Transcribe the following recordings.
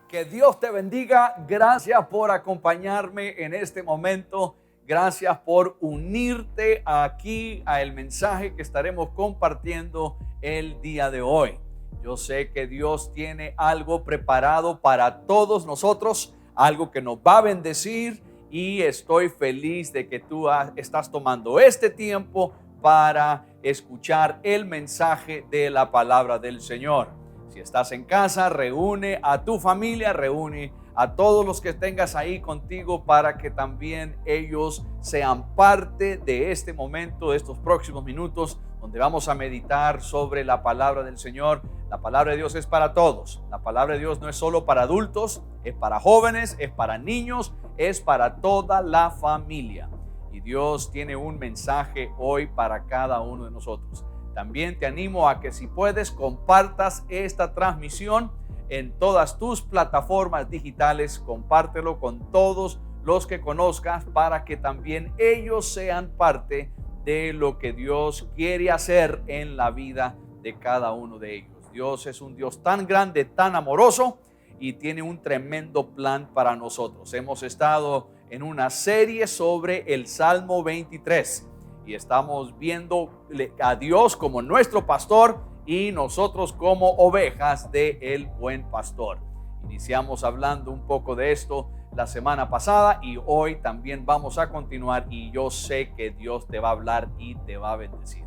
Que Dios te bendiga. Gracias por acompañarme en este momento. Gracias por unirte aquí a el mensaje que estaremos compartiendo el día de hoy. Yo sé que Dios tiene algo preparado para todos nosotros, algo que nos va a bendecir, y estoy feliz de que tú estás tomando este tiempo para escuchar el mensaje de la palabra del Señor. Si estás en casa, reúne a tu familia, reúne a todos los que tengas ahí contigo para que también ellos sean parte de este momento, de estos próximos minutos, donde vamos a meditar sobre la palabra del Señor. La palabra de Dios es para todos. La palabra de Dios no es solo para adultos, es para jóvenes, es para niños, es para toda la familia. Y Dios tiene un mensaje hoy para cada uno de nosotros. También te animo a que, si puedes, compartas esta transmisión en todas tus plataformas digitales. Compártelo con todos los que conozcas para que también ellos sean parte de lo que Dios quiere hacer en la vida de cada uno de ellos. Dios es un Dios tan grande, tan amoroso, y tiene un tremendo plan para nosotros. Hemos estado en una serie sobre el Salmo 23. Y estamos viendo a Dios como nuestro pastor y nosotros como ovejas del buen pastor. Iniciamos hablando un poco de esto la semana pasada y hoy también vamos a continuar, y yo sé que Dios te va a hablar y te va a bendecir.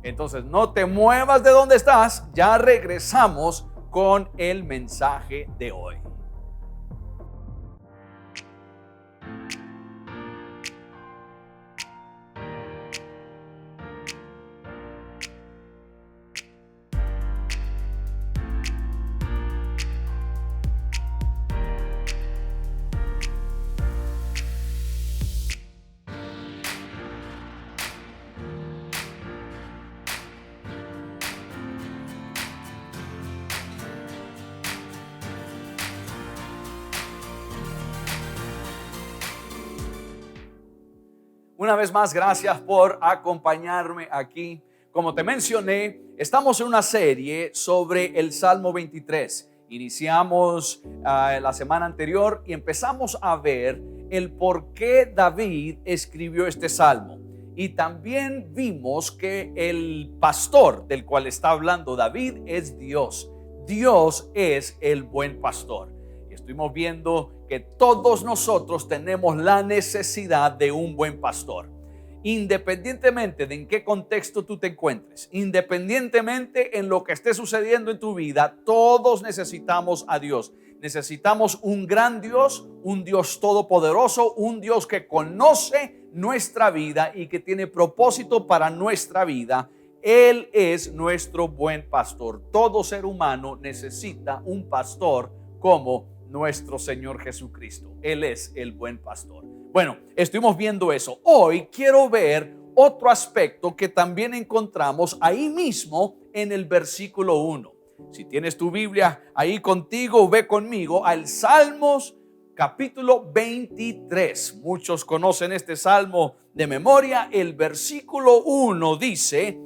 Entonces no te muevas de donde estás, ya regresamos con el mensaje de hoy. Una vez más, gracias por acompañarme aquí. Como te mencioné, estamos en una serie sobre el Salmo 23. Iniciamos la semana anterior y empezamos a ver el por qué David escribió este salmo. Y también vimos que el pastor del cual está hablando David es Dios. Dios es el buen pastor. Estuvimos viendo que todos nosotros tenemos la necesidad de un buen pastor. Independientemente de en qué contexto tú te encuentres, independientemente en lo que esté sucediendo en tu vida, todos necesitamos a Dios. Necesitamos un gran Dios, un Dios todopoderoso, un Dios que conoce nuestra vida y que tiene propósito para nuestra vida. Él es nuestro buen pastor. Todo ser humano necesita un pastor como nuestro Señor Jesucristo. Él es el buen pastor. Bueno, estuvimos viendo eso. Hoy quiero ver otro aspecto que también encontramos ahí mismo en el versículo 1. Si tienes tu Biblia ahí contigo, ve conmigo al Salmos capítulo 23. Muchos conocen este salmo de memoria. El versículo 1 dice: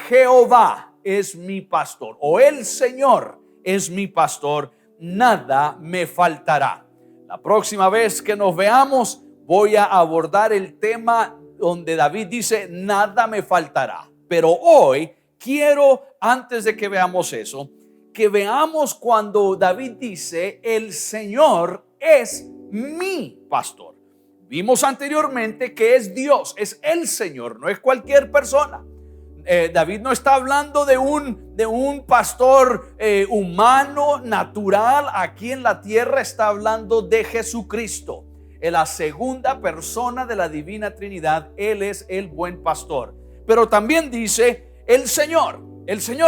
Jehová es mi pastor, o el Señor es mi pastor, nada me faltará. La próxima vez que nos veamos voy a abordar el tema donde David dice nada me faltará. Pero hoy quiero, antes de que veamos eso, que veamos cuando David dice el Señor es mi pastor. Vimos anteriormente que es Dios, es el Señor, no es cualquier persona. David no está hablando de un pastor humano, natural, aquí en la tierra. Está hablando de Jesucristo, en la segunda persona de la Divina Trinidad. Él es el buen pastor. Pero también dice el Señor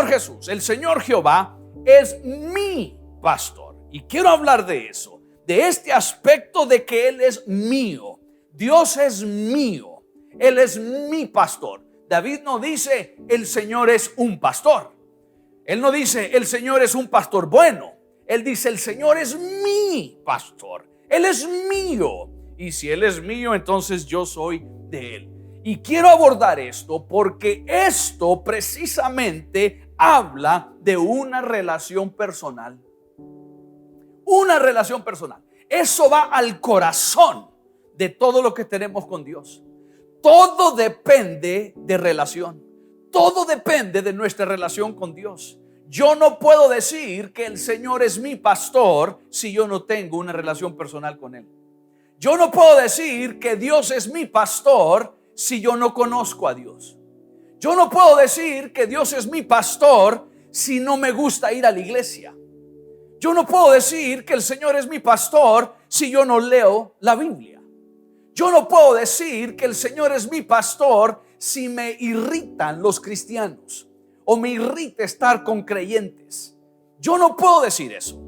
Jesús, el Señor Jehová es mi pastor. Y quiero hablar de eso, de este aspecto de que Él es mío. Dios es mío, Él es mi pastor. David no dice el Señor es un pastor. Él no dice el Señor es un pastor bueno. Él dice el Señor es mi pastor. Él es mío. Y si Él es mío, entonces yo soy de Él. Y quiero abordar esto porque esto precisamente habla de una relación personal. Una relación personal. Eso va al corazón de todo lo que tenemos con Dios. Todo depende de relación. Todo depende de nuestra relación con Dios. Yo no puedo decir que el Señor es mi pastor si yo no tengo una relación personal con Él. Yo no puedo decir que Dios es mi pastor si yo no conozco a Dios. Yo no puedo decir que Dios es mi pastor si no me gusta ir a la iglesia. Yo no puedo decir que el Señor es mi pastor si yo no leo la Biblia. Yo no puedo decir que el Señor es mi pastor si me irritan los cristianos o me irrita estar con creyentes. Yo no puedo decir eso,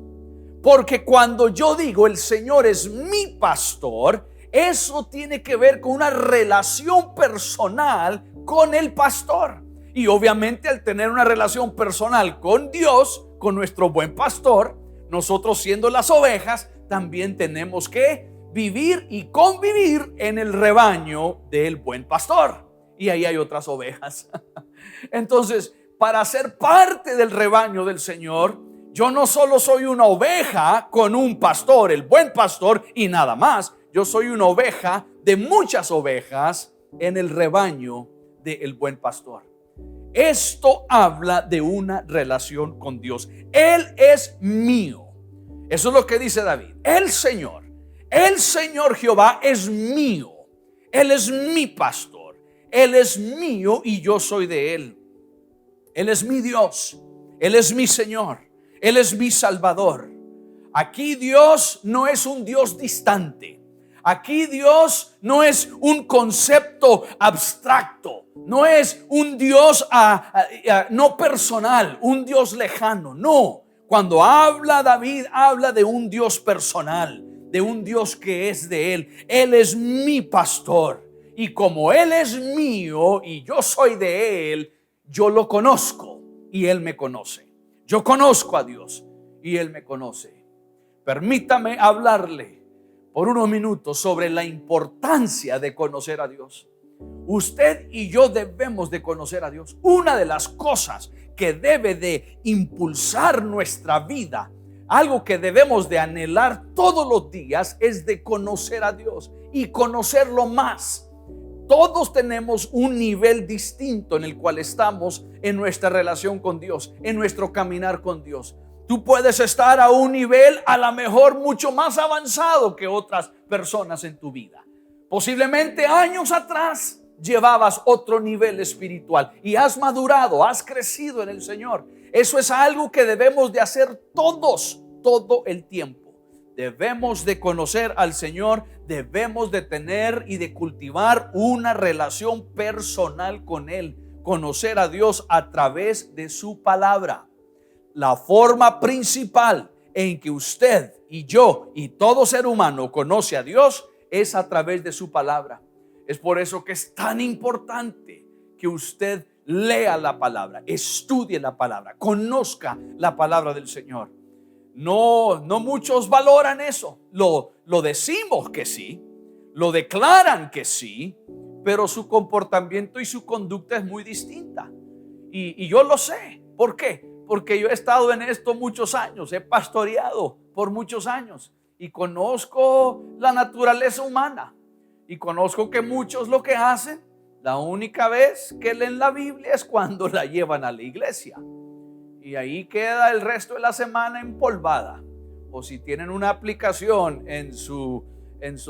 porque cuando yo digo el Señor es mi pastor, eso tiene que ver con una relación personal con el pastor. Y obviamente al tener una relación personal con Dios, con nuestro buen pastor, nosotros siendo las ovejas, también tenemos que vivir y convivir en el rebaño del buen pastor. Y ahí hay otras ovejas. Entonces, para ser parte del rebaño del Señor, yo no solo soy una oveja con un pastor, el buen pastor, y nada más. Yo soy una oveja de muchas ovejas en el rebaño del buen pastor. Esto habla de una relación con Dios. Él es mío. Eso es lo que dice David. El Señor Jehová es mío. Él es mi pastor. Él es mío y yo soy de Él. Él es mi Dios. Él es mi Señor. Él es mi Salvador. Aquí Dios no es un Dios distante. Aquí Dios no es un concepto abstracto. No es un Dios no personal, un Dios lejano. No. Cuando habla David, habla de un Dios personal, de un Dios que es de Él. Él es mi pastor. Y como Él es mío y yo soy de Él, yo lo conozco y Él me conoce. Yo conozco a Dios y Él me conoce. Permítame hablarle por unos minutos sobre la importancia de conocer a Dios. Usted y yo debemos de conocer a Dios. Una de las cosas que debe de impulsar nuestra vida, algo que debemos de anhelar todos los días, es de conocer a Dios y conocerlo más. Todos tenemos un nivel distinto en el cual estamos en nuestra relación con Dios, en nuestro caminar con Dios. Tú puedes estar a un nivel a lo mejor mucho más avanzado que otras personas en tu vida. Posiblemente años atrás llevabas otro nivel espiritual y has madurado, has crecido en el Señor. Eso es algo que debemos de hacer todos, todo el tiempo. Debemos de conocer al Señor, debemos de tener y de cultivar una relación personal con Él, conocer a Dios a través de su palabra. La forma principal en que usted y yo y todo ser humano conoce a Dios es a través de su palabra. Es por eso que es tan importante que usted lea la palabra, estudie la palabra, conozca la palabra del Señor. No muchos valoran eso. Lo decimos que sí, lo declaran que sí, pero su comportamiento y su conducta es muy distinta. Y yo lo sé. ¿Por qué? Porque yo he estado en esto muchos años, he pastoreado por muchos años y conozco la naturaleza humana y conozco que muchos lo que hacen, la única vez que leen la Biblia es cuando la llevan a la iglesia y ahí queda el resto de la semana empolvada. O si tienen una aplicación en su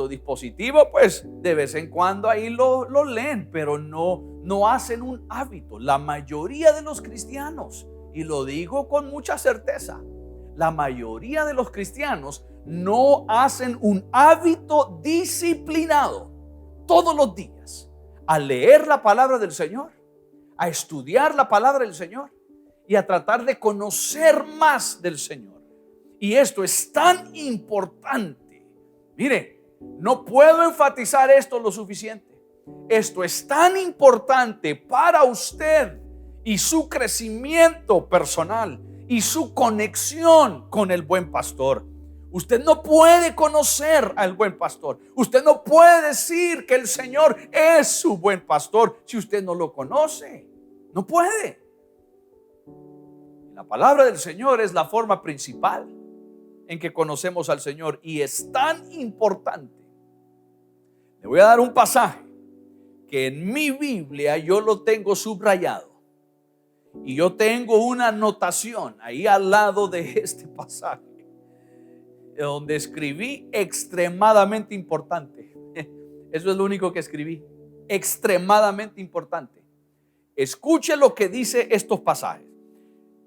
dispositivo, pues de vez en cuando ahí lo leen, pero no hacen un hábito. La mayoría de los cristianos, y lo digo con mucha certeza, la mayoría de los cristianos no hacen un hábito disciplinado todos los días a leer la palabra del Señor, a estudiar la palabra del Señor y a tratar de conocer más del Señor. Y esto es tan importante. Mire, no puedo enfatizar esto lo suficiente. Esto es tan importante para usted y su crecimiento personal y su conexión con el buen pastor. Usted no puede conocer al buen pastor. Usted no puede decir que el Señor es su buen pastor si usted no lo conoce. No puede. La palabra del Señor es la forma principal. en que conocemos al Señor, y es tan importante. Le voy a dar un pasaje que en mi Biblia yo lo tengo subrayado, y yo tengo una anotación ahí al lado de este pasaje donde escribí extremadamente importante. Eso es lo único que escribí, extremadamente importante. Escuche lo que dice estos pasajes.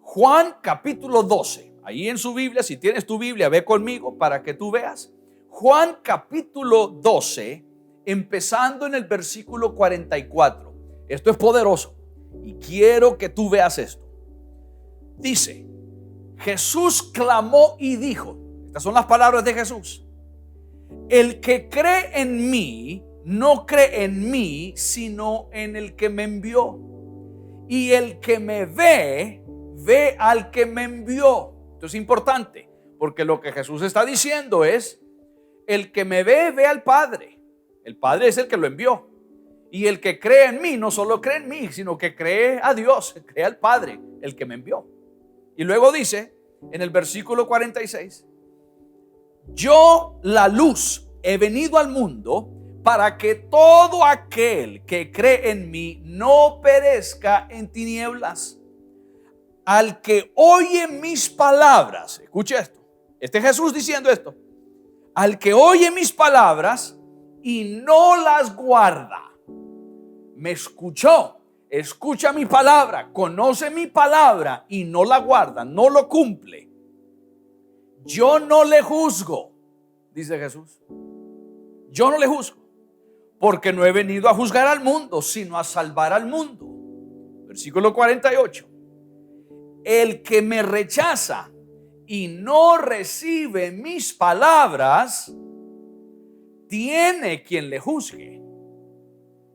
Juan capítulo 12, ahí en su Biblia, si tienes tu Biblia, ve conmigo para que tú veas. Juan capítulo 12, empezando en el versículo 44. Esto es poderoso y quiero que tú veas esto. Dice: Jesús clamó y dijo, estas son las palabras de Jesús: el que cree en mí, no cree en mí, sino en el que me envió. Y el que me ve, ve al que me envió. Esto es importante, porque lo que Jesús está diciendo es: el que me ve, ve al Padre. El Padre es el que lo envió. Y el que cree en mí, no solo cree en mí, sino que cree a Dios, cree al Padre, el que me envió. Y luego dice en el versículo 46: yo, la luz, he venido al mundo para que todo aquel que cree en mí no perezca en tinieblas. Al que oye mis palabras, escuche esto, este es Jesús diciendo esto: al que oye mis palabras y no las guarda. Me escuchó, escucha mi palabra, conoce mi palabra y no la guarda, no lo cumple. Yo no le juzgo, dice Jesús. Yo no le juzgo, porque no he venido a juzgar al mundo, sino a salvar al mundo. Versículo 48. El que me rechaza y no recibe mis palabras, tiene quien le juzgue.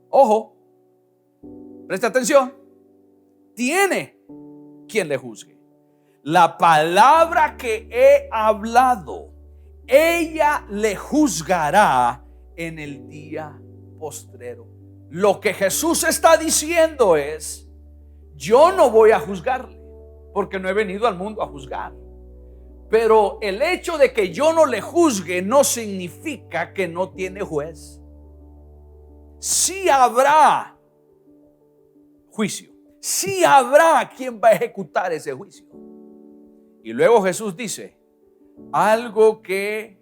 Ojo, presta atención. Tiene quien le juzgue. La palabra que he hablado, ella le juzgará en el día postrero. Lo que Jesús está diciendo es: yo no voy a juzgarle, porque no he venido al mundo a juzgar. Pero el hecho de que yo no le juzgue no significa que no tiene juez. Sí habrá juicio, sí habrá quien va a ejecutar ese juicio. Y luego Jesús dice algo que,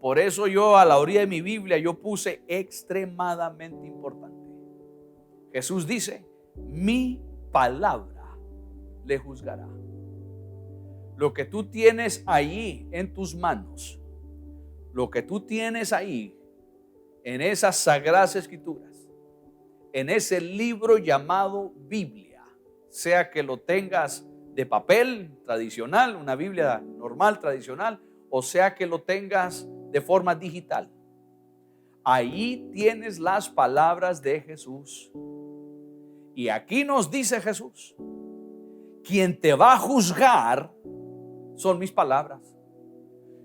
por eso yo a la orilla de mi Biblia yo puse extremadamente importante. Jesús dice: mi palabra le juzgará. Lo que tú tienes ahí en tus manos, lo que tú tienes ahí en esas sagradas escrituras, en ese libro llamado Biblia, sea que lo tengas de papel tradicional, una Biblia normal tradicional, o sea que lo tengas de forma digital, ahí tienes las palabras de Jesús. Y aquí nos dice Jesús: quien te va a juzgar son mis palabras.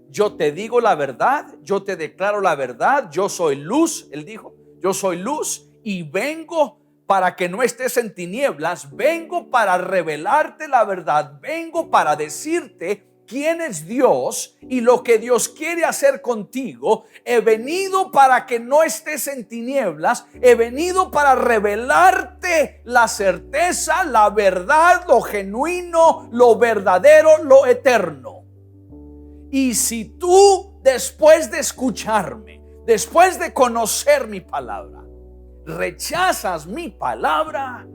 Yo te digo la verdad, yo te declaro la verdad. Yo soy luz, él dijo, yo soy luz y vengo para que no estés en tinieblas. Vengo para revelarte la verdad. Vengo para decirte quién es Dios y lo que Dios quiere hacer contigo. He venido para que no estés en tinieblas. He venido para revelarte la certeza, la verdad, lo genuino, lo verdadero, lo eterno. Y si tú, después de escucharme, después de conocer mi palabra, rechazas mi palabra,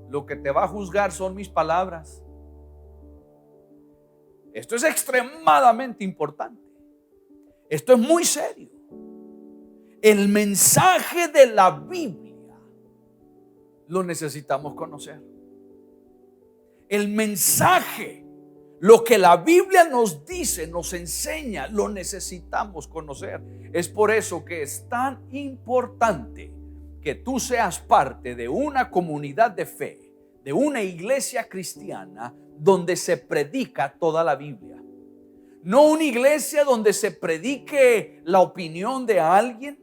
lo que te va a juzgar son mis palabras. Esto es extremadamente importante. Esto es muy serio. El mensaje de la Biblia lo necesitamos conocer. El mensaje, lo que la Biblia nos dice, nos enseña, lo necesitamos conocer. Es por eso que es tan importante que tú seas parte de una comunidad de fe, de una iglesia cristiana donde se predica toda la Biblia. No una iglesia donde se predique la opinión de alguien,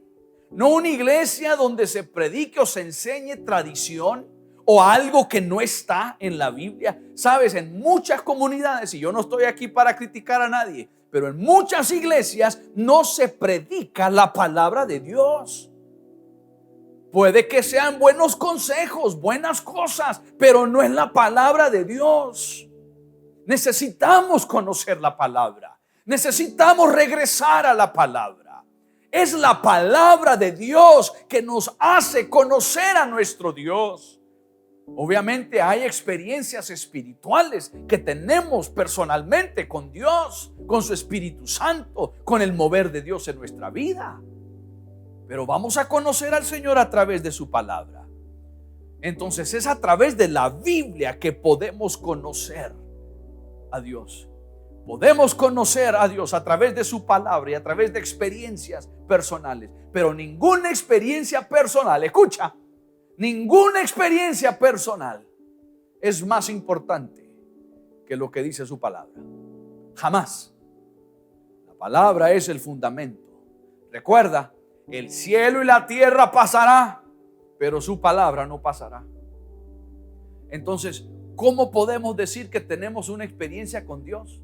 no una iglesia donde se predique o se enseñe tradición, o algo que no está en la Biblia. Sabes, en muchas comunidades, y yo no estoy aquí para criticar a nadie, pero en muchas iglesias no se predica la palabra de Dios. Puede que sean buenos consejos, buenas cosas, pero no es la palabra de Dios. Necesitamos conocer la palabra. Necesitamos regresar a la palabra. Es la palabra de Dios que nos hace conocer a nuestro Dios. Obviamente hay experiencias espirituales que tenemos personalmente con Dios, con su Espíritu Santo, con el mover de Dios en nuestra vida. Pero vamos a conocer al Señor a través de su palabra. Entonces es a través de la Biblia que podemos conocer a Dios. Podemos conocer a Dios a través de su palabra y a través de experiencias personales. Pero ninguna experiencia personal, escucha, ninguna experiencia personal es más importante que lo que dice su palabra. Jamás. La palabra es el fundamento. Recuerda, el cielo y la tierra pasará, pero su palabra no pasará. Entonces, ¿cómo podemos decir que tenemos una experiencia con Dios?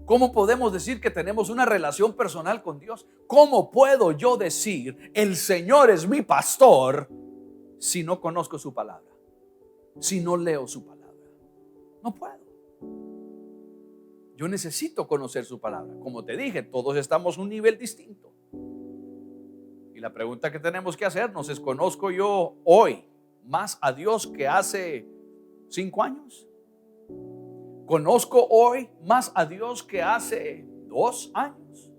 ¿Cómo podemos decir que tenemos una relación personal con Dios? ¿Cómo puedo yo decir el Señor es mi pastor si no conozco su palabra? Si no leo su palabra. No puedo. Yo necesito conocer su palabra. Como te dije, todos estamos a un nivel distinto. Y la pregunta que tenemos que hacernos es: ¿conozco yo hoy más a Dios que hace 5 años? ¿Conozco hoy más a Dios que hace 2 años?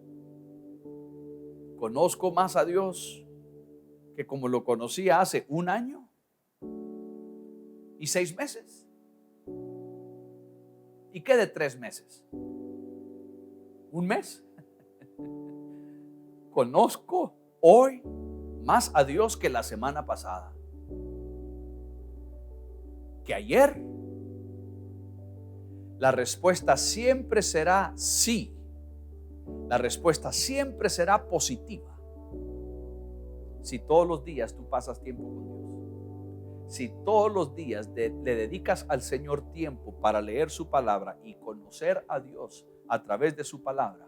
¿Conozco más a Dios que como lo conocía hace 1 año y 6 meses? ¿Y qué de 3 meses? ¿1 mes? ¿Conozco hoy más a Dios que la semana pasada? ¿Que ayer? La respuesta siempre será sí. La respuesta siempre será positiva. Si todos los días tú pasas tiempo con Dios, si todos los días le dedicas al Señor tiempo para leer su palabra y conocer a Dios a través de su palabra,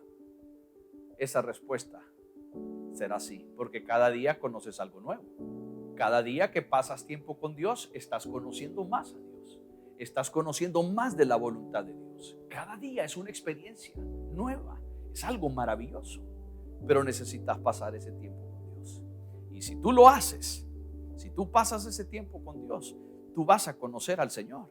esa respuesta será sí, porque cada día conoces algo nuevo. Cada día que pasas tiempo con Dios, estás conociendo más a Dios. Estás conociendo más de la voluntad de Dios. Cada día es una experiencia nueva. Es algo maravilloso. Pero necesitas pasar ese tiempo con Dios. Y si tú lo haces, si tú pasas ese tiempo con Dios, tú vas a conocer al Señor.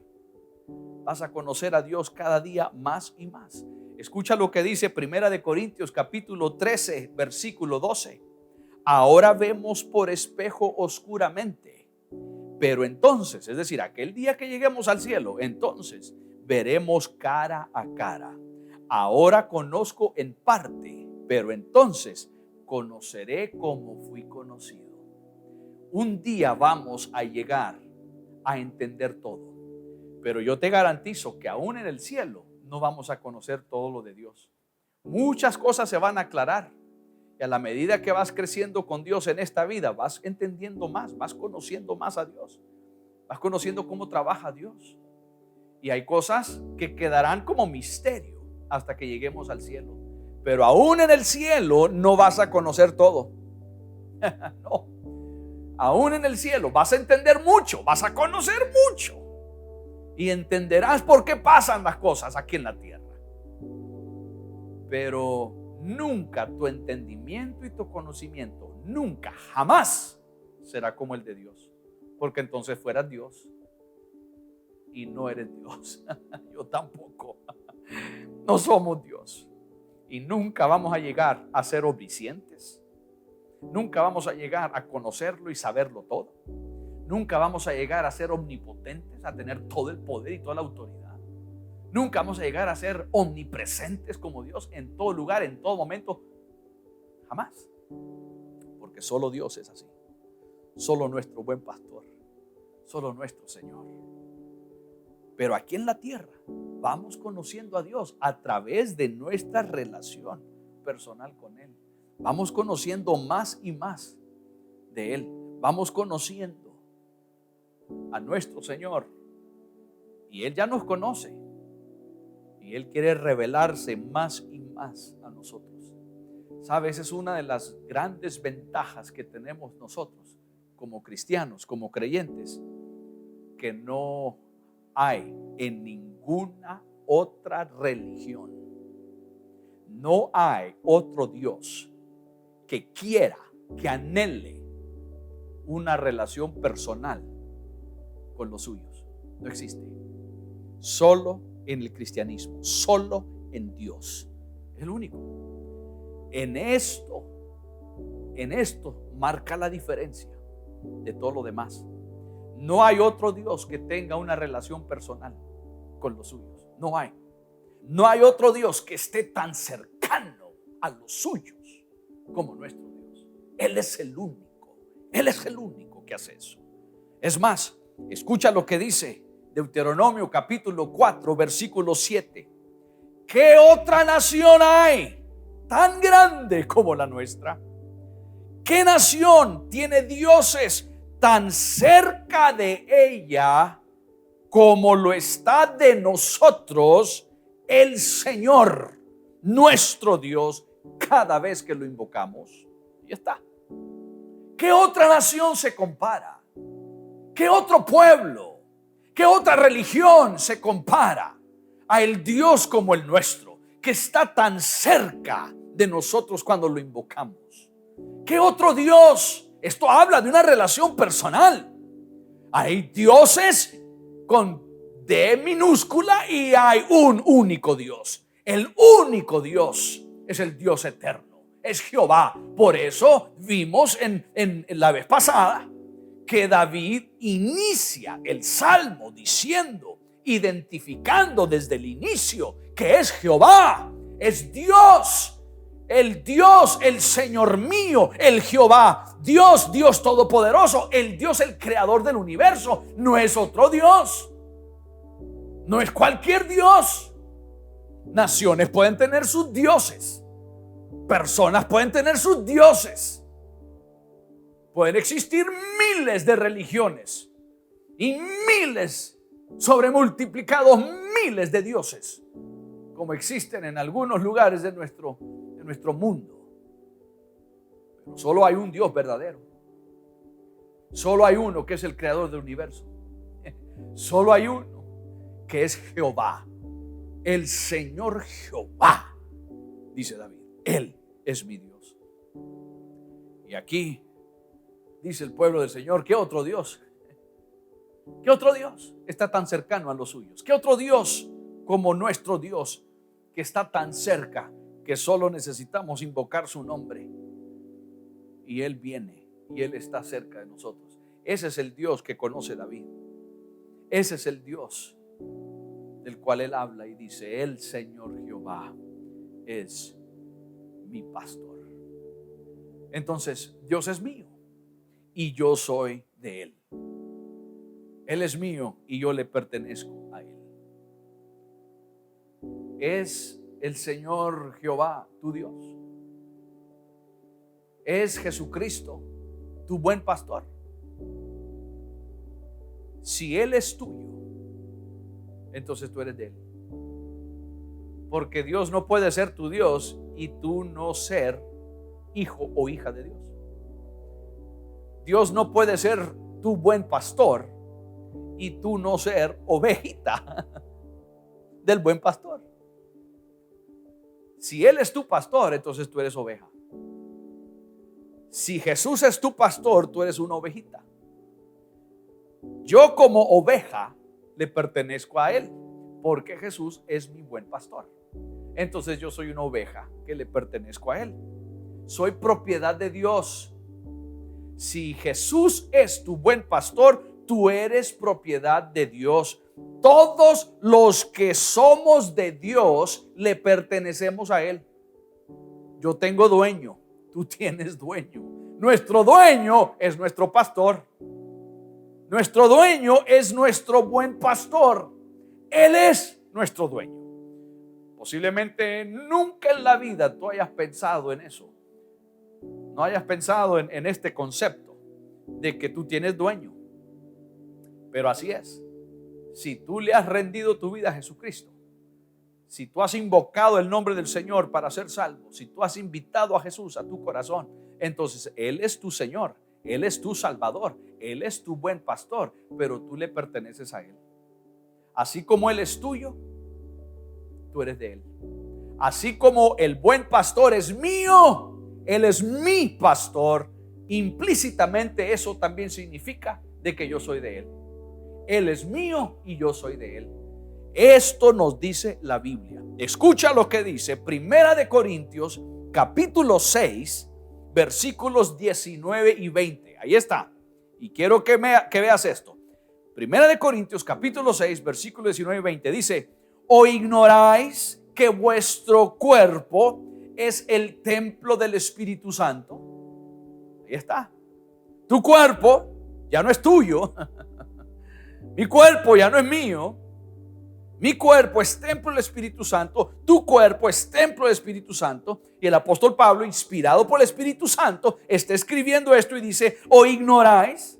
Vas a conocer a Dios cada día más y más. Escucha lo que dice 1 Corintios capítulo 13, versículo 12. Ahora vemos por espejo oscuramente, pero entonces, es decir, aquel día que lleguemos al cielo, entonces veremos cara a cara. Ahora conozco en parte, pero entonces conoceré como fui conocido. Un día vamos a llegar a entender todo, pero yo te garantizo que aún en el cielo no vamos a conocer todo lo de Dios. Muchas cosas se van a aclarar. Y a la medida que vas creciendo con Dios en esta vida, vas entendiendo más, vas conociendo más a Dios, vas conociendo cómo trabaja Dios. Y hay cosas que quedarán como misterio hasta que lleguemos al cielo. Pero aún en el cielo no vas a conocer todo. No. Aún en el cielo vas a entender mucho, vas a conocer mucho. Y entenderás por qué pasan las cosas aquí en la tierra. Pero nunca tu entendimiento y tu conocimiento, nunca, jamás será como el de Dios. Porque entonces fueras Dios y no eres Dios. Yo tampoco. No somos Dios. Y nunca vamos a llegar a ser omniscientes. Nunca vamos a llegar a conocerlo y saberlo todo. Nunca vamos a llegar a ser omnipotentes, a tener todo el poder y toda la autoridad. Nunca vamos a llegar a ser omnipresentes como Dios en todo lugar, en todo momento. Jamás. Porque solo Dios es así. Solo nuestro buen pastor. Solo nuestro Señor. Pero aquí en la tierra vamos conociendo a Dios a través de nuestra relación personal con Él. Vamos conociendo más y más de Él. Vamos conociendo a nuestro Señor. Y Él ya nos conoce. Y Él quiere revelarse más y más a nosotros. ¿Sabes? Es una de las grandes ventajas que tenemos nosotros como cristianos, como creyentes, que no hay en ninguna otra religión. No hay otro Dios que quiera, que anhele una relación personal con los suyos. No existe. Solo en el cristianismo, solo en Dios. Es el único. En esto marca la diferencia de todo lo demás. No hay otro Dios que tenga una relación personal con los suyos. No hay. No hay otro Dios que esté tan cercano a los suyos como nuestro Dios. Él es el único. Él es el único que hace eso. Es más, escucha lo que dice Deuteronomio capítulo 4, versículo 7. ¿Qué otra nación hay tan grande como la nuestra? ¿Qué nación tiene dioses tan cerca de ella como lo está de nosotros el Señor, nuestro Dios, cada vez que lo invocamos? Y está. ¿Qué otra nación se compara? ¿Qué otro pueblo? ¿Qué otra religión se compara a el Dios como el nuestro, que está tan cerca de nosotros cuando lo invocamos? ¿Qué otro Dios? Esto habla de una relación personal. Hay dioses con D minúscula y hay un único Dios. El único Dios es el Dios eterno, es Jehová. Por eso vimos en la vez pasada que David inicia el salmo diciendo, identificando desde el inicio que es Jehová, es Dios, el Señor mío, el Jehová, Dios todopoderoso, el Dios, el creador del universo. No es otro Dios, no es cualquier Dios. Naciones pueden tener sus dioses, personas pueden tener sus dioses. Pueden existir miles de religiones y miles, sobremultiplicados miles de dioses, como existen en algunos lugares de nuestro mundo. Pero solo hay un Dios verdadero. Solo hay uno que es el creador del universo. Solo hay uno que es Jehová, el Señor Jehová, dice David. Él es mi Dios. Y aquí dice el pueblo del Señor, ¿qué otro Dios? ¿Qué otro Dios está tan cercano a los suyos? ¿Qué otro Dios como nuestro Dios que está tan cerca que solo necesitamos invocar su nombre y Él viene y Él está cerca de nosotros? Ese es el Dios que conoce David. Ese es el Dios del cual Él habla y dice, el Señor Jehová es mi pastor. Entonces, Dios es mío y yo soy de Él. Él es mío y yo le pertenezco a Él. Es el Señor Jehová, tu Dios. Es Jesucristo, tu buen pastor. Si Él es tuyo, entonces tú eres de Él. Porque Dios no puede ser tu Dios y tú no ser hijo o hija de Dios. Dios no puede ser tu buen pastor y tú no ser ovejita del buen pastor. Si Él es tu pastor, entonces tú eres oveja. Si Jesús es tu pastor, tú eres una ovejita. Yo como oveja le pertenezco a Él porque Jesús es mi buen pastor. Entonces yo soy una oveja que le pertenezco a Él. Soy propiedad de Dios. Si Jesús es tu buen pastor, tú eres propiedad de Dios. Todos los que somos de Dios le pertenecemos a Él. Yo tengo dueño, tú tienes dueño. Nuestro dueño es nuestro pastor. Nuestro dueño es nuestro buen pastor. Él es nuestro dueño. Posiblemente nunca en la vida tú hayas pensado en eso. No hayas pensado en este concepto de que tú tienes dueño. Pero así es. Si tú le has rendido tu vida a Jesucristo, si tú has invocado el nombre del Señor para ser salvo, si tú has invitado a Jesús a tu corazón, entonces Él es tu Señor, Él es tu Salvador, Él es tu buen pastor, pero tú le perteneces a Él. Así como Él es tuyo, tú eres de Él. Así como el buen pastor es mío, Él es mi pastor, implícitamente eso también significa de que yo soy de Él. Él es mío y yo soy de Él. Esto nos dice la Biblia. Escucha lo que dice Primera de Corintios capítulo 6 versículos 19 y 20. Ahí está. Y quiero que veas esto. Primera de Corintios capítulo 6 versículos 19 y 20 dice: ¿o ignoráis que vuestro cuerpo es el templo del Espíritu Santo? Ahí está. Tu cuerpo ya no es tuyo. Mi cuerpo ya no es mío. Mi cuerpo es templo del Espíritu Santo. Tu cuerpo es templo del Espíritu Santo. Y el apóstol Pablo, inspirado por el Espíritu Santo, está escribiendo esto y dice: ¿o ignoráis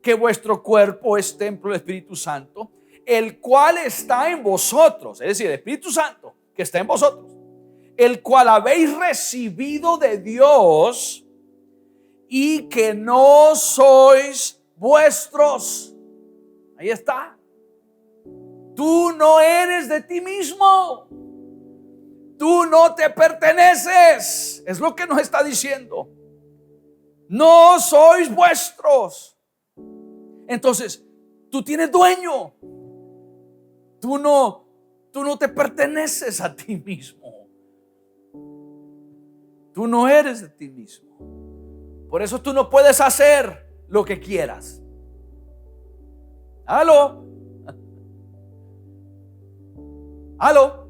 que vuestro cuerpo es templo del Espíritu Santo, el cual está en vosotros? Es decir, el Espíritu Santo que está en vosotros, el cual habéis recibido de Dios, y que no sois vuestros. Ahí está. Tú no eres de ti mismo. Tú no te perteneces. Es lo que nos está diciendo. No sois vuestros. Entonces, tú tienes dueño. Tú no te perteneces a ti mismo. Tú no eres de ti mismo. Por eso tú no puedes hacer lo que quieras. ¿Aló? ¿Aló?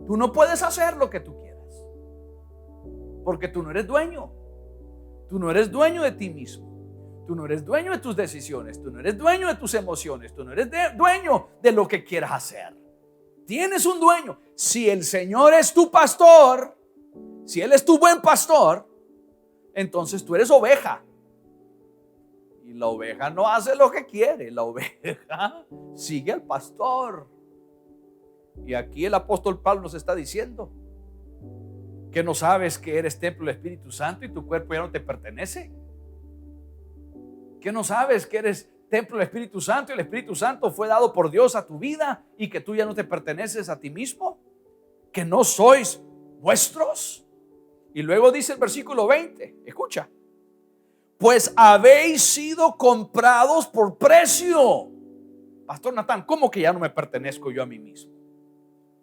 Tú no puedes hacer lo que tú quieras, porque tú no eres dueño. Tú no eres dueño de ti mismo. Tú no eres dueño de tus decisiones. Tú no eres dueño de tus emociones. Tú no eres dueño de lo que quieras hacer. Tienes un dueño. Si el Señor es tu pastor, si Él es tu buen pastor, entonces tú eres oveja. Y la oveja no hace lo que quiere. La oveja sigue al pastor. Y aquí el apóstol Pablo nos está diciendo que no sabes que eres templo del Espíritu Santo y tu cuerpo ya no te pertenece. Que no sabes que eres templo del Espíritu Santo y el Espíritu Santo fue dado por Dios a tu vida y que tú ya no te perteneces a ti mismo. Que no sois vuestros. Y luego dice el versículo 20, escucha: pues habéis sido comprados por precio. Pastor Natán, ¿cómo que ya no me pertenezco yo a mí mismo?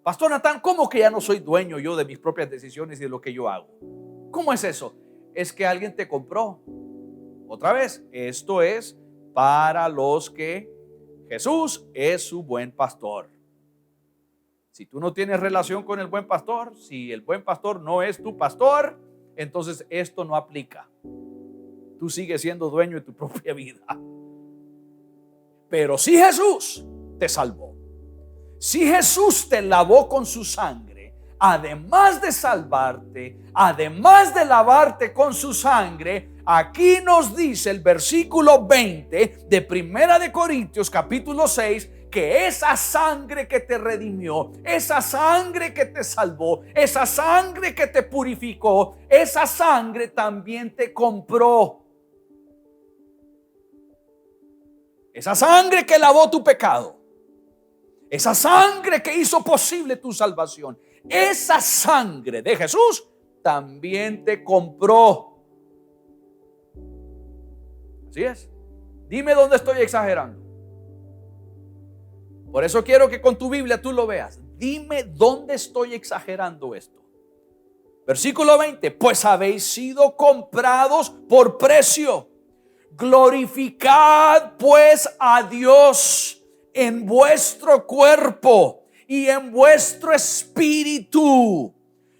Pastor Natán, ¿cómo que ya no soy dueño yo de mis propias decisiones y de lo que yo hago? ¿Cómo es eso? Es que alguien te compró. Otra vez, esto es para los que Jesús es su buen pastor. Si tú no tienes relación con el buen pastor, si el buen pastor no es tu pastor, entonces esto no aplica. Tú sigues siendo dueño de tu propia vida. Pero si Jesús te salvó, si Jesús te lavó con su sangre, además de salvarte, además de lavarte con su sangre, aquí nos dice el versículo 20 de Primera de Corintios capítulo 6, que esa sangre que te redimió, esa sangre que te salvó, esa sangre que te purificó, esa sangre también te compró. Esa sangre que lavó tu pecado, esa sangre que hizo posible tu salvación, esa sangre de Jesús también te compró. Así es. Dime dónde estoy exagerando. Por eso quiero que con tu Biblia tú lo veas. Dime dónde estoy exagerando esto. Versículo 20. Pues habéis sido comprados por precio. Glorificad pues a Dios en vuestro cuerpo y en vuestro espíritu,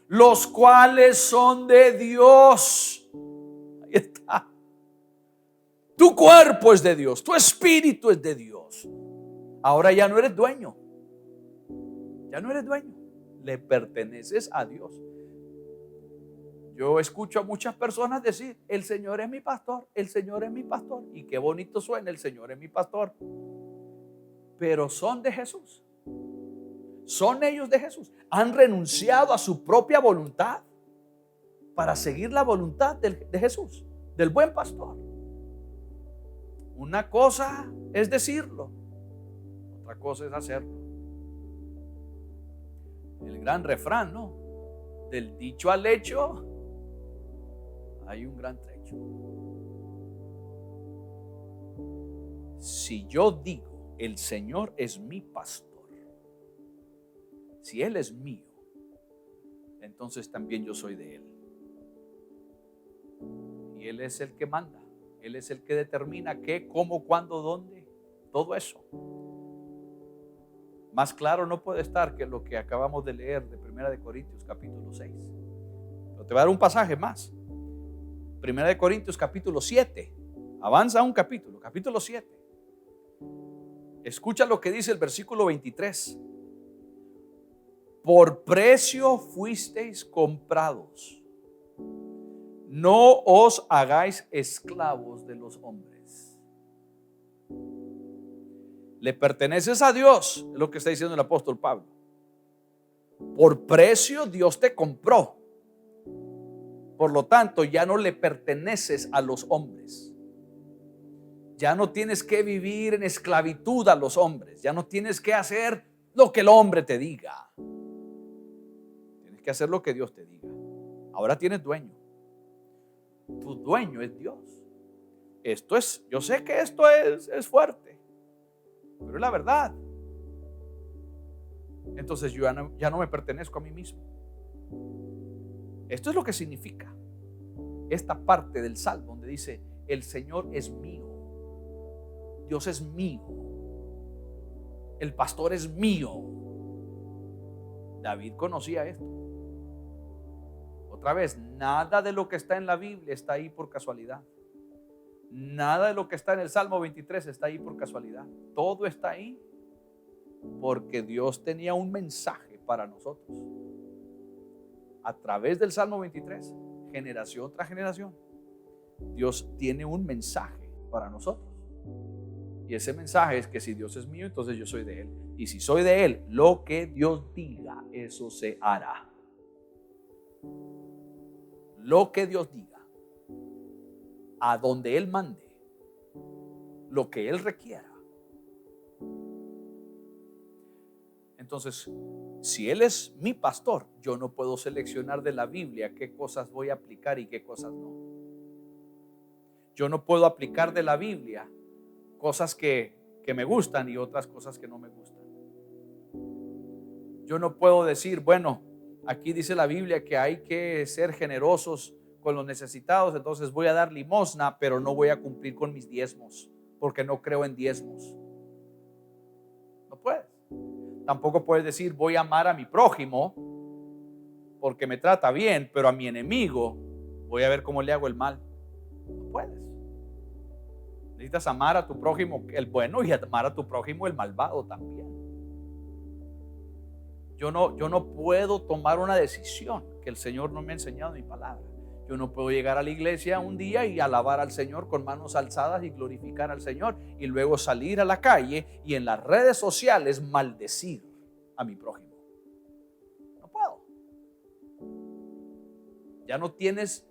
los cuales son de Dios. Ahí está. Tu cuerpo es de Dios, tu espíritu es de Dios. Ahora ya no eres dueño. Ya no eres dueño. Le perteneces a Dios. Yo escucho a muchas personas decir, el Señor es mi pastor, el Señor es mi pastor. Y qué bonito suena, el Señor es mi pastor. Pero son de Jesús. Son ellos de Jesús. Han renunciado a su propia voluntad para seguir la voluntad de Jesús, del buen pastor. Una cosa es decirlo, otra cosa es hacerlo. El gran refrán, ¿no? Del dicho al hecho hay un gran trecho. Si yo digo, el Señor es mi pastor, si Él es mío, entonces también yo soy de Él. Y Él es el que manda. Él es el que determina qué, cómo, cuándo, dónde. Todo eso. Más claro no puede estar que lo que acabamos de leer de 1 Corintios capítulo 6. Pero te voy a dar un pasaje más. 1 Corintios capítulo 7. Avanza un capítulo, capítulo 7. Escucha lo que dice el versículo 23. Por precio fuisteis comprados. No os hagáis esclavos de los hombres. Le perteneces a Dios, es lo que está diciendo el apóstol Pablo. Por precio Dios te compró. Por lo tanto, ya no le perteneces a los hombres. Ya no tienes que vivir en esclavitud a los hombres. Ya no tienes que hacer lo que el hombre te diga. Tienes que hacer lo que Dios te diga. Ahora tienes dueño. Tu dueño es Dios. Yo sé que esto es fuerte, pero es la verdad. Entonces yo ya no me pertenezco a mí mismo. Esto es lo que significa esta parte del Salmo donde dice, el Señor es mío, Dios es mío, el pastor es mío. David conocía esto. Otra vez, nada de lo que está en la Biblia está ahí por casualidad. Nada de lo que está en el Salmo 23 está ahí por casualidad. Todo está ahí porque Dios tenía un mensaje para nosotros. A través del Salmo 23, generación tras generación, Dios tiene un mensaje para nosotros. Y ese mensaje es que si Dios es mío, entonces yo soy de Él. Y si soy de Él, lo que Dios diga, eso se hará. Lo que Dios diga, a donde Él mande, lo que Él requiera. Entonces, si Él es mi pastor, yo no puedo seleccionar de la Biblia qué cosas voy a aplicar y qué cosas no. Yo no puedo aplicar de la Biblia cosas que me gustan y otras cosas que no me gustan. Yo no puedo decir, bueno, aquí dice la Biblia que hay que ser generosos con los necesitados, entonces voy a dar limosna, pero no voy a cumplir con mis diezmos, porque no creo en diezmos. No puedes. Tampoco puedes decir, voy a amar a mi prójimo, porque me trata bien, pero a mi enemigo voy a ver cómo le hago el mal. No puedes. Necesitas amar a tu prójimo el bueno y amar a tu prójimo el malvado también. Yo no puedo tomar una decisión que el Señor no me ha enseñado en mi palabra. Yo no puedo llegar a la iglesia un día y alabar al Señor con manos alzadas y glorificar al Señor y luego salir a la calle y en las redes sociales maldecir a mi prójimo. No puedo. Ya no tienes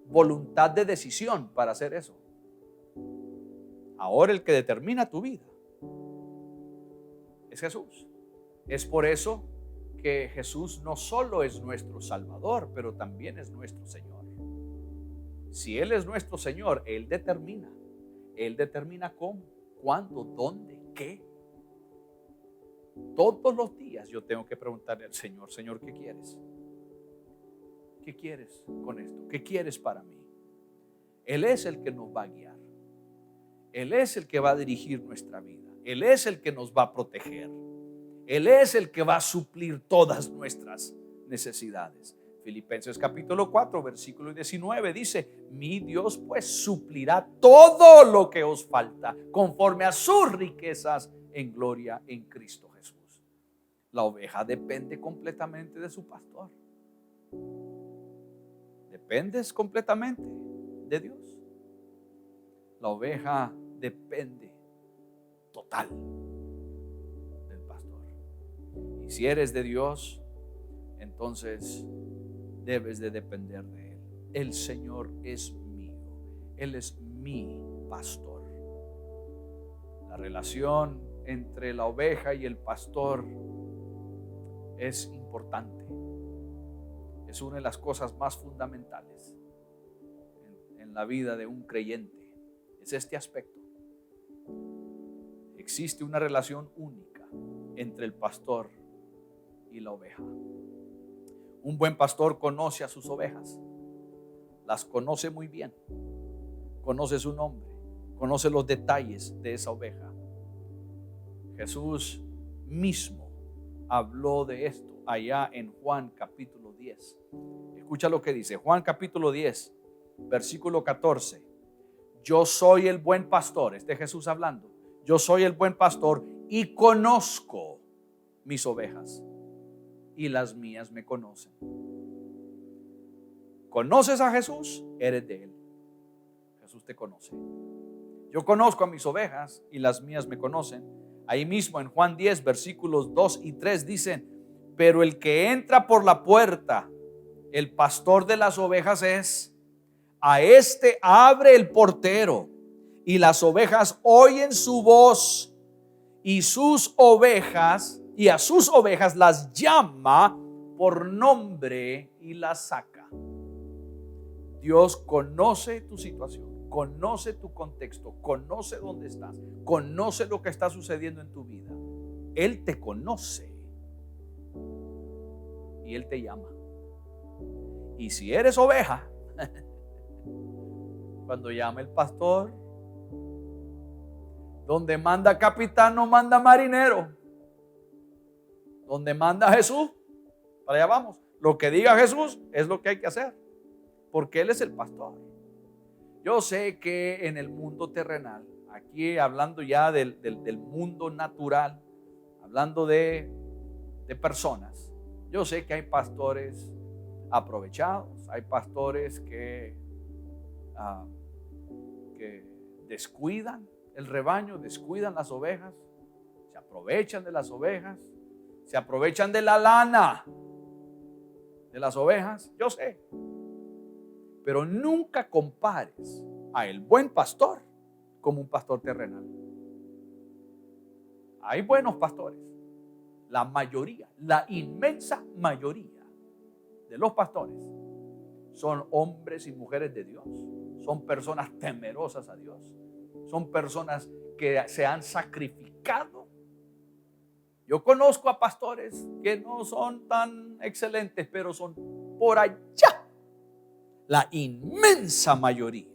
voluntad de decisión para hacer eso. Ahora el que determina tu vida es Jesús. Es por eso que Jesús no solo es nuestro Salvador, pero también es nuestro Señor. Si Él es nuestro Señor, Él determina. Él determina cómo, cuándo, dónde, qué. Todos los días yo tengo que preguntarle al Señor, Señor, ¿qué quieres? ¿Qué quieres con esto? ¿Qué quieres para mí? Él es el que nos va a guiar. Él es el que va a dirigir nuestra vida. Él es el que nos va a proteger. Él es el que va a suplir todas nuestras necesidades. Filipenses capítulo 4 versículo 19 dice, mi Dios pues suplirá todo lo que os falta conforme a sus riquezas en gloria en Cristo Jesús. La oveja depende completamente de su pastor. ¿Dependes completamente de Dios? La oveja depende total del pastor. Y si eres de Dios, entonces debes de depender de Él. El Señor es mío. Él es mi pastor. La relación entre la oveja y el pastor es importante. Es una de las cosas más fundamentales en la vida de un creyente. Es este aspecto. Existe una relación única entre el pastor y la oveja. Un buen pastor conoce a sus ovejas. Las conoce muy bien. Conoce su nombre. Conoce los detalles de esa oveja. Jesús mismo habló de esto allá en Juan capítulo 10. Escucha lo que dice Juan capítulo 10, versículo 14. Yo soy el buen pastor. Este es Jesús hablando. Yo soy el buen pastor y conozco mis ovejas y las mías me conocen. ¿Conoces a Jesús? Eres de Él. Jesús te conoce. Yo conozco a mis ovejas y las mías me conocen. Ahí mismo en Juan 10, versículos 2 y 3 dicen: pero el que entra por la puerta, el pastor de las ovejas es. A este abre el portero y las ovejas oyen su voz y a sus ovejas las llama por nombre y las saca. Dios conoce tu situación, conoce tu contexto, conoce dónde estás, conoce lo que está sucediendo en tu vida. Él te conoce y Él te llama. Y si eres oveja, cuando llama el pastor, donde manda capitán no manda marinero. Donde manda Jesús, para allá vamos. Lo que diga Jesús es lo que hay que hacer, porque Él es el pastor. Yo sé que en el mundo terrenal, aquí hablando ya del mundo natural, hablando de personas, yo sé que hay pastores aprovechados, hay pastores que descuidan el rebaño, descuidan las ovejas, se aprovechan de las ovejas, se aprovechan de la lana de las ovejas, yo sé. Pero nunca compares a el buen pastor como un pastor terrenal. Hay buenos pastores. La mayoría, la inmensa mayoría de los pastores son hombres y mujeres de Dios. Son personas temerosas a Dios. Son personas que se han sacrificado. Yo conozco a pastores que no son tan excelentes, pero son por allá. La inmensa mayoría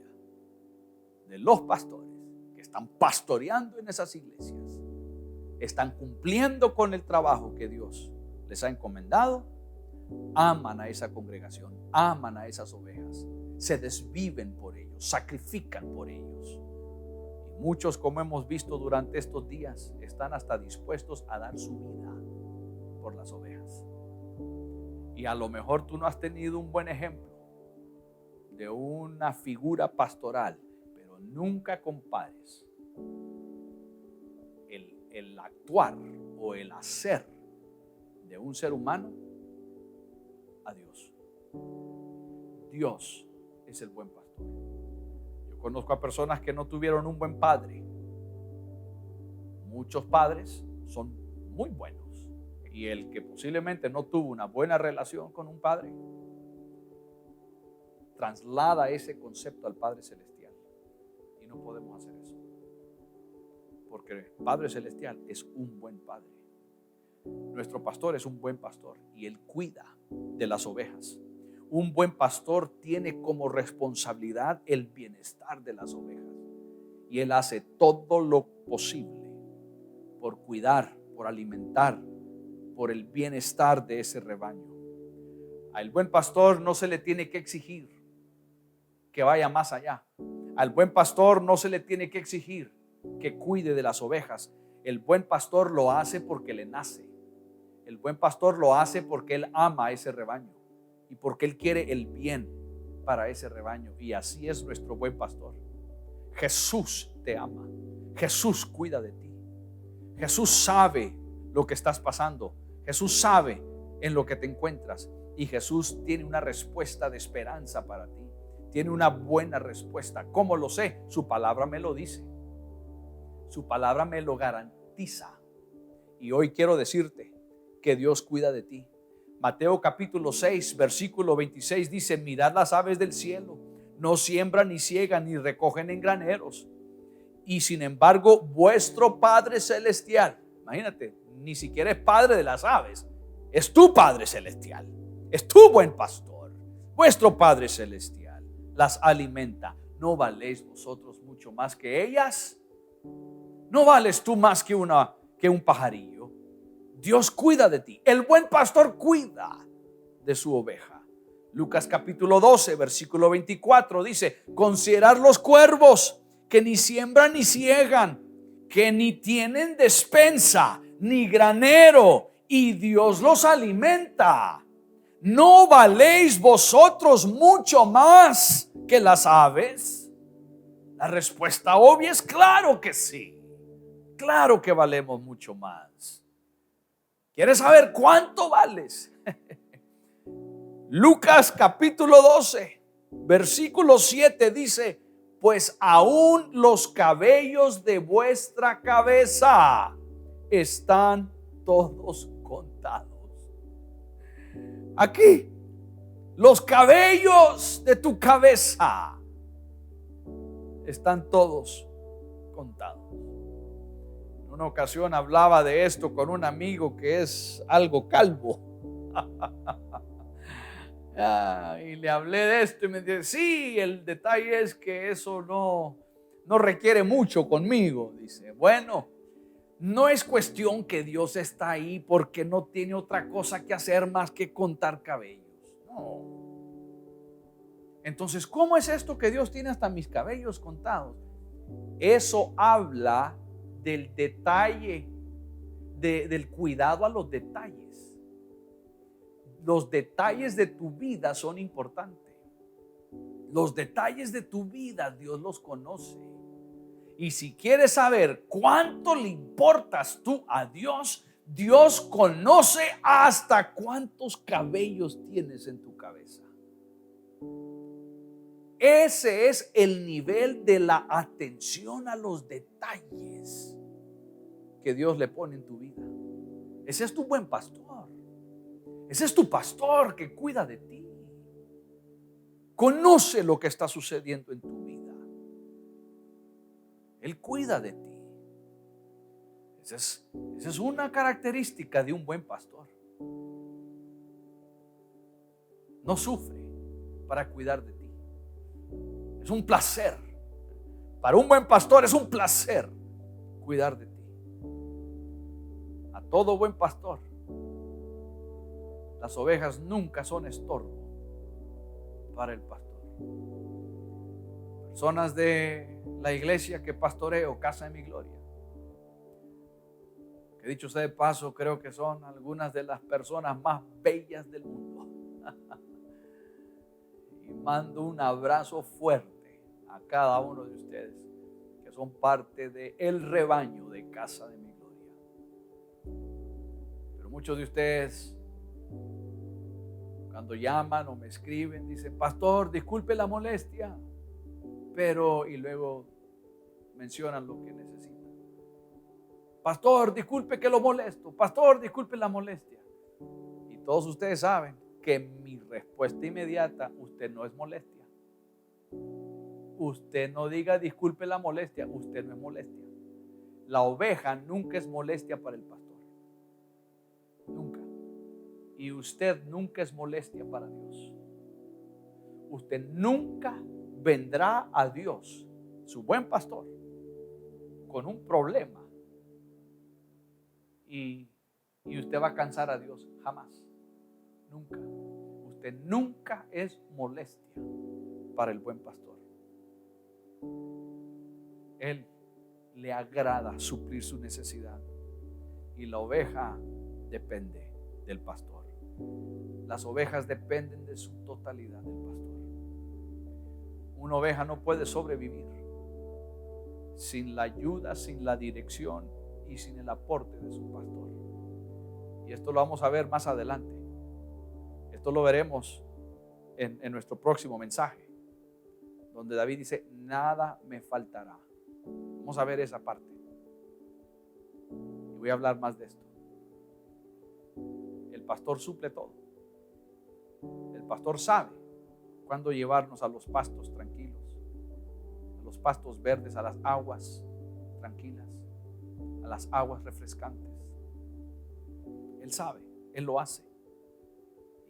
de los pastores que están pastoreando en esas iglesias están cumpliendo con el trabajo que Dios les ha encomendado. Aman a esa congregación, aman a esas ovejas, se desviven por ellos, sacrifican por ellos. Y muchos, como hemos visto durante estos días, están hasta dispuestos a dar su vida por las ovejas. Y a lo mejor tú no has tenido un buen ejemplo de una figura pastoral, pero nunca compares el actuar o el hacer de un ser humano a Dios. Dios es el buen pastor. Yo conozco a personas que no tuvieron un buen padre. Muchos padres son muy buenos, y el que posiblemente no tuvo una buena relación con un padre traslada ese concepto al Padre Celestial, y no podemos hacer eso, porque el Padre Celestial es un buen padre. Nuestro pastor es un buen pastor y Él cuida de las ovejas. Un buen pastor tiene como responsabilidad el bienestar de las ovejas, y Él hace todo lo posible por cuidar, por alimentar, por el bienestar de ese rebaño. Al buen pastor no se le tiene que exigir que vaya más allá. Al buen pastor no se le tiene que exigir que cuide de las ovejas. El buen pastor lo hace porque le nace. El buen pastor lo hace porque él ama a ese rebaño y porque él quiere el bien para ese rebaño. Y así es nuestro buen pastor. Jesús te ama. Jesús cuida de ti. Jesús sabe lo que estás pasando. Jesús sabe en lo que te encuentras. Y Jesús tiene una respuesta de esperanza para ti. Tiene una buena respuesta. ¿Cómo lo sé? Su palabra me lo dice. Su palabra me lo garantiza. Y hoy quiero decirte que Dios cuida de ti. Mateo capítulo 6, versículo 26 dice: mirad las aves del cielo, no siembran ni ciegan ni recogen en graneros, y sin embargo vuestro Padre celestial, imagínate, ni siquiera es padre de las aves, es tu Padre celestial, es tu buen pastor, vuestro Padre celestial las alimenta. ¿No valéis vosotros mucho más que ellas? ¿No vales tú más que un pajarillo? Dios cuida de ti. El buen pastor cuida de su oveja. Lucas capítulo 12, versículo 24 dice: considerad los cuervos, que ni siembran ni ciegan, que ni tienen despensa ni granero, y Dios los alimenta. ¿No valéis vosotros mucho más que las aves? La respuesta obvia es claro que sí. Claro que valemos mucho más. ¿Quieres saber cuánto vales? Lucas capítulo 12, versículo 7 dice: pues aún los cabellos de vuestra cabeza están todos contados. Aquí, los cabellos de tu cabeza están todos contados. En una ocasión hablaba de esto con un amigo que es algo calvo. Y le hablé de esto y me dice: sí, el detalle es que eso no requiere mucho conmigo. Dice: bueno, no es cuestión que Dios está ahí porque no tiene otra cosa que hacer más que contar cabellos. No. Entonces, ¿cómo es esto que Dios tiene hasta mis cabellos contados? Eso habla del detalle, del cuidado a los detalles. Los detalles de tu vida son importantes. Los detalles de tu vida Dios los conoce. Y si quieres saber cuánto le importas tú a Dios, Dios conoce hasta cuántos cabellos tienes en tu cabeza. Ese es el nivel de la atención a los detalles que Dios le pone en tu vida. Ese es tu buen pastor. Ese es tu pastor que cuida de ti. Conoce lo que está sucediendo en tu vida. Él cuida de ti. Esa es una característica de un buen pastor. No sufre para cuidar de ti. Es un placer. Para un buen pastor es un placer cuidar de ti. A todo buen pastor, las ovejas nunca son estorbo para el pastor. Personas de la iglesia que pastoreo, Casa de Mi Gloria, que dicho sea de paso, creo que son algunas de las personas más bellas del mundo. Y mando un abrazo fuerte a cada uno de ustedes que son parte del rebaño de Casa de Mi Gloria. Pero muchos de ustedes, cuando llaman o me escriben, dicen: pastor, disculpe la molestia, pero, y luego mencionan lo que necesitan. Pastor, disculpe que lo molesto. Pastor, disculpe la molestia. Y todos ustedes saben que mi respuesta inmediata: usted no es molestia. Usted no diga disculpe la molestia, usted no es molestia. La oveja nunca es molestia para el pastor. Nunca. Y usted nunca es molestia para Dios. Usted nunca vendrá a Dios, su buen pastor, con un problema y usted va a cansar a Dios. Jamás. Nunca. Usted nunca es molestia para el buen pastor. Él le agrada suplir su necesidad y la oveja depende del pastor. Las ovejas dependen de su totalidad del pastor. Una oveja no puede sobrevivir sin la ayuda, sin la dirección y sin el aporte de su pastor. Y esto lo vamos a ver más adelante. Esto lo veremos en nuestro próximo mensaje, donde David dice: nada me faltará. Vamos a ver esa parte. Y voy a hablar más de esto. El pastor suple todo. El pastor sabe cuándo llevarnos a los pastos tranquilos, a los pastos verdes, a las aguas tranquilas, a las aguas refrescantes. Él sabe, Él lo hace.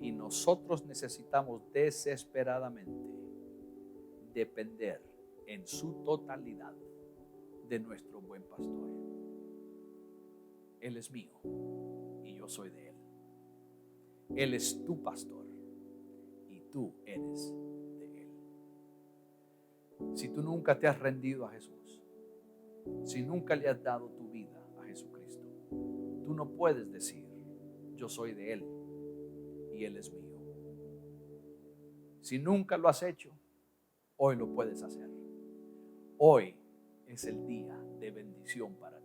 Y nosotros necesitamos desesperadamente depender en su totalidad de nuestro buen pastor. Él es mío y yo soy de Él. Él es tu pastor y tú eres de Él. Si tú nunca te has rendido a Jesús, si nunca le has dado tu vida a Jesucristo, tú no puedes decir: yo soy de Él y Él es mío. Si nunca lo has hecho, hoy lo puedes hacer. Hoy es el día de bendición para ti.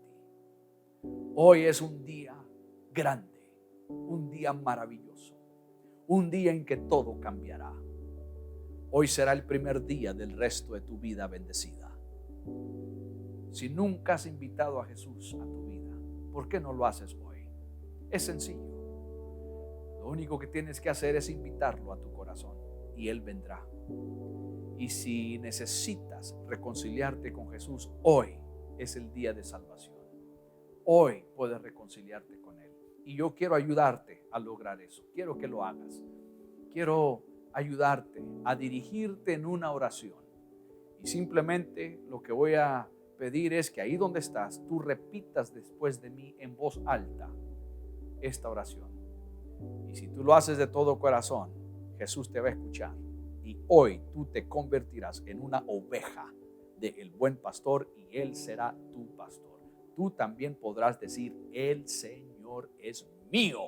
Hoy es un día grande, un día maravilloso, un día en que todo cambiará. Hoy será el primer día del resto de tu vida bendecida. Si nunca has invitado a Jesús a tu vida, ¿por qué no lo haces hoy? Es sencillo. Lo único que tienes que hacer es invitarlo a tu corazón y Él vendrá. Y si necesitas reconciliarte con Jesús, hoy es el día de salvación. Hoy puedes reconciliarte con Él. Y yo quiero ayudarte a lograr eso. Quiero que lo hagas. Quiero ayudarte a dirigirte en una oración. Y simplemente lo que voy a pedir es que ahí donde estás, tú repitas después de mí en voz alta esta oración. Y si tú lo haces de todo corazón, Jesús te va a escuchar. Y hoy tú te convertirás en una oveja del buen pastor y Él será tu pastor. Tú también podrás decir: el Señor es mío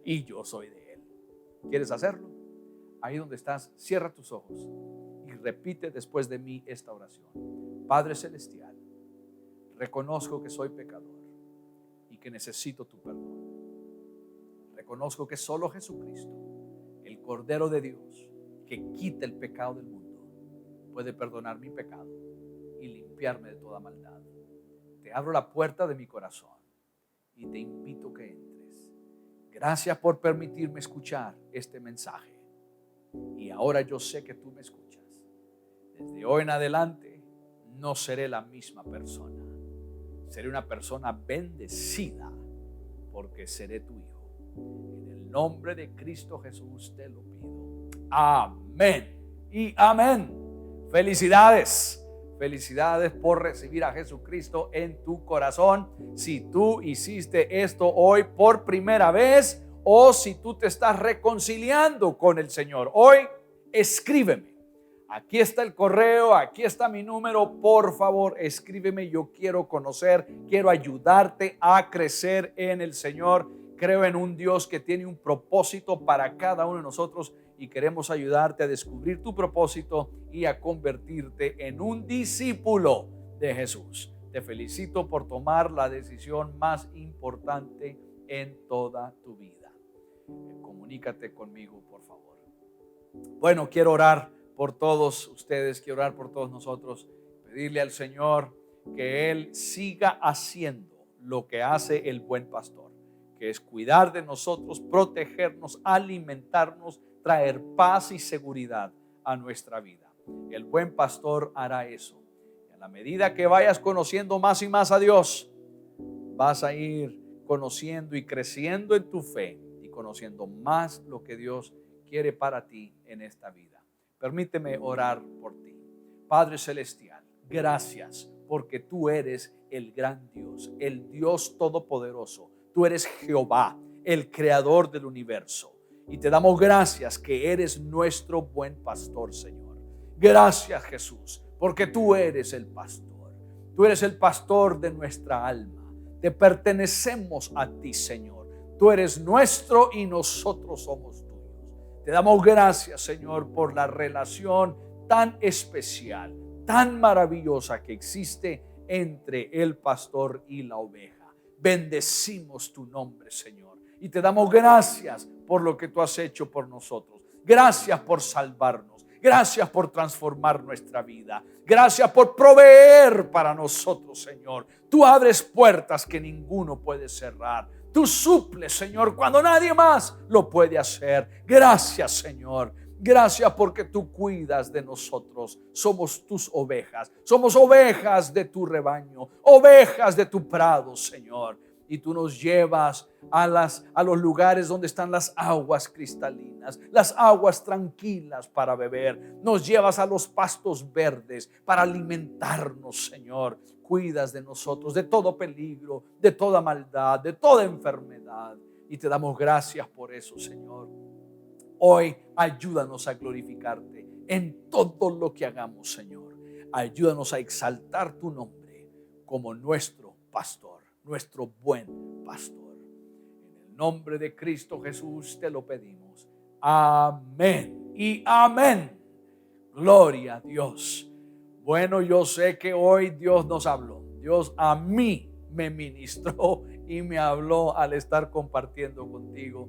y yo soy de Él. ¿Quieres hacerlo? Ahí donde estás, cierra tus ojos y repite después de mí esta oración. Padre Celestial, reconozco que soy pecador y que necesito tu perdón. Reconozco que solo Jesucristo, el Cordero de Dios, que quita el pecado del mundo, puede perdonar mi pecado y limpiarme de toda maldad. Te abro la puerta de mi corazón y te invito que entres. Gracias por permitirme escuchar este mensaje. Y ahora yo sé que tú me escuchas. Desde hoy en adelante no seré la misma persona. Seré una persona bendecida porque seré tu hijo. En el nombre de Cristo Jesús te lo pido. Amén y amén. Felicidades. Felicidades por recibir a Jesucristo en tu corazón. Si tú hiciste esto hoy por primera vez o si tú te estás reconciliando con el Señor hoy, escríbeme. Aquí está el correo, aquí está mi número. Por favor, escríbeme. Yo quiero conocer, quiero ayudarte a crecer en el Señor. Creo en un Dios que tiene un propósito para cada uno de nosotros y queremos ayudarte a descubrir tu propósito y a convertirte en un discípulo de Jesús. Te felicito por tomar la decisión más importante en toda tu vida. Comunícate conmigo, por favor. Bueno, quiero orar por todos ustedes, quiero orar por todos nosotros, pedirle al Señor que Él siga haciendo lo que hace el buen pastor, que es cuidar de nosotros, protegernos, alimentarnos, traer paz y seguridad a nuestra vida. El buen pastor hará eso. Y a la medida que vayas conociendo más y más a Dios, vas a ir conociendo y creciendo en tu fe y conociendo más lo que Dios quiere para ti en esta vida. Permíteme orar por ti. Padre Celestial, gracias porque tú eres el gran Dios, el Dios todopoderoso. Tú eres Jehová, el creador del universo. Y te damos gracias que eres nuestro buen pastor, Señor. Gracias, Jesús, porque tú eres el pastor. Tú eres el pastor de nuestra alma. Te pertenecemos a ti, Señor. Tú eres nuestro y nosotros somos tuyos. Te damos gracias, Señor, por la relación tan especial, tan maravillosa que existe entre el pastor y la oveja. Bendecimos tu nombre, Señor, y te damos gracias por lo que tú has hecho por nosotros. Gracias por salvarnos. Gracias por transformar nuestra vida. Gracias por proveer para nosotros, Señor. Tú abres puertas que ninguno puede cerrar. Tú suples, Señor, cuando nadie más lo puede hacer. Gracias, Señor. Gracias porque tú cuidas de nosotros. Somos tus ovejas. Somos ovejas de tu rebaño. Ovejas de tu prado, Señor. Y tú nos llevas a los lugares donde están las aguas cristalinas, las aguas tranquilas para beber. Nos llevas a los pastos verdes para alimentarnos, Señor. Cuidas de nosotros, de todo peligro, de toda maldad, de toda enfermedad. Y te damos gracias por eso, Señor. Hoy ayúdanos a glorificarte en todo lo que hagamos, Señor. Ayúdanos a exaltar tu nombre como nuestro pastor, nuestro buen pastor. En el nombre de Cristo Jesús te lo pedimos. Amén y amén. Gloria a Dios. Bueno, yo sé que hoy Dios nos habló. Dios a mí me ministró y me habló al estar compartiendo contigo.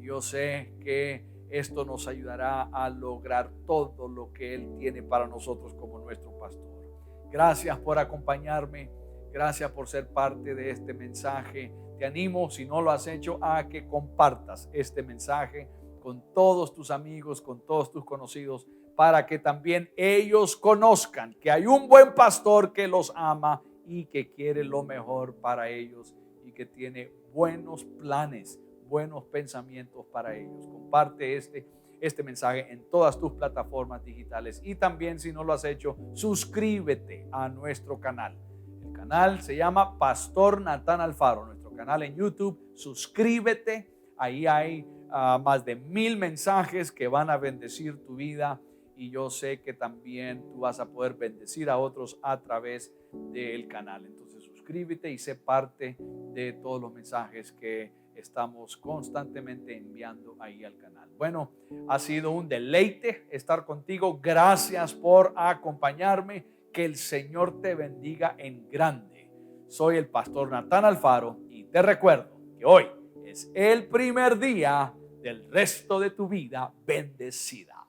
Yo sé que esto nos ayudará a lograr todo lo que Él tiene para nosotros como nuestro pastor. Gracias por acompañarme. Gracias por ser parte de este mensaje. Te animo, si no lo has hecho, a que compartas este mensaje con todos tus amigos, con todos tus conocidos, para que también ellos conozcan que hay un buen pastor que los ama y que quiere lo mejor para ellos y que tiene buenos planes, buenos pensamientos para ellos. Comparte este mensaje en todas tus plataformas digitales y también, si no lo has hecho, suscríbete a nuestro canal. El canal se llama Pastor Natán Alfaro, nuestro canal en YouTube. Suscríbete, ahí hay más de 1000 mensajes que van a bendecir tu vida y yo sé que también tú vas a poder bendecir a otros a través del canal. Entonces suscríbete y sé parte de todos los mensajes que estamos constantemente enviando ahí al canal. Bueno, ha sido un deleite estar contigo. Gracias por acompañarme. Que el Señor te bendiga en grande. Soy el pastor Natán Alfaro y te recuerdo que hoy es el primer día del resto de tu vida bendecida.